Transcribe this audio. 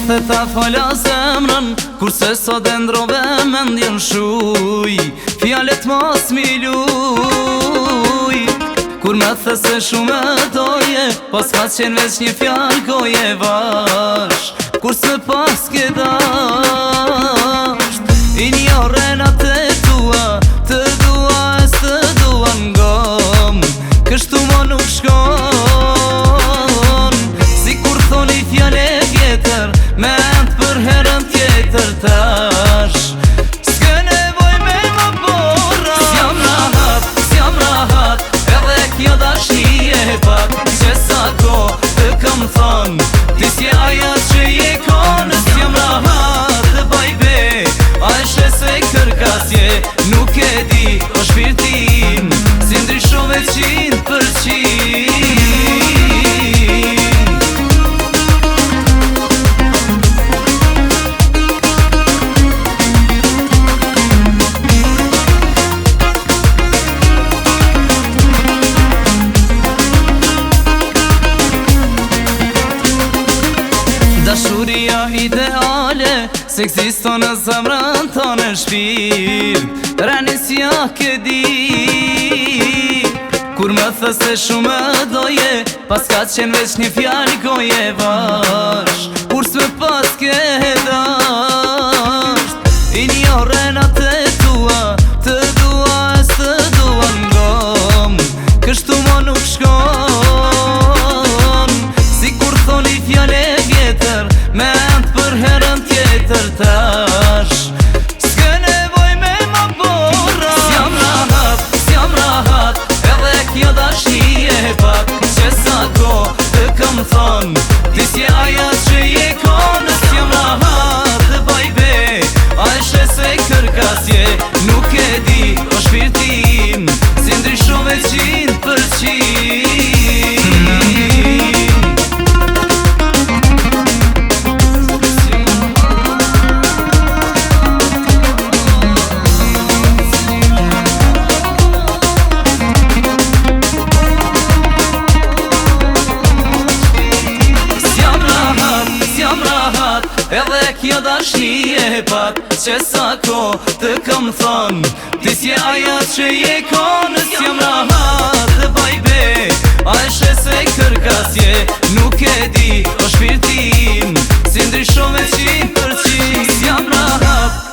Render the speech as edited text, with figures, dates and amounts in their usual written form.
the ta fala zemrën, kurse sot e ndrove me ndjen shuj, fjallet mos mi luj. Kur me the se shumë e doje, pas ka qenë veç një fjall goje vash, kurse pas ke dasht. I një renat e tua, të dua e së dua ngom, kështu mo nuk shkon. Si kur thoni fjale vjetër, me end për herën tjetër tash, s'ke nevoj me më borra. S'jam rahat, edhe kjo dashni e pak, që sa ko të kam thon, ti si aja që je konë. S'jam rahat dhe bajbe, a e shese kërkasje, nuk e di o shpirtin, si ndryshove 100%. Dashuria ideale, se eksiston në zemrën tonë shpirt, rani si ja ke di. Kur më thë se shumë e doje, pas ka qenë veç një fjallë goje vash, kur s'me pas ke dasht. I një renat e tua, të dua e së dua ngom, kështu mo nuk shkon. Si kur thoni fjale vjetër, me end për herën tjetër tash, s'ke nevoj me më borra. S'jam rahat, edhe kjo dashni e pak, që sa ko të kam thon, ti si aja që je konë. S'jam rahat dhe bajbe, a e shese kërkasje, nuk e di o shpirtin, si ndryshove 100%. Edhe kjo dashni e pak, që sa ko të kam thon, ti si aja që je konë. S'jam rahat dhe bajbe, a e shese kërkasje, nuk e di o shpirtin, si ndryshove 100%. S'jam rahat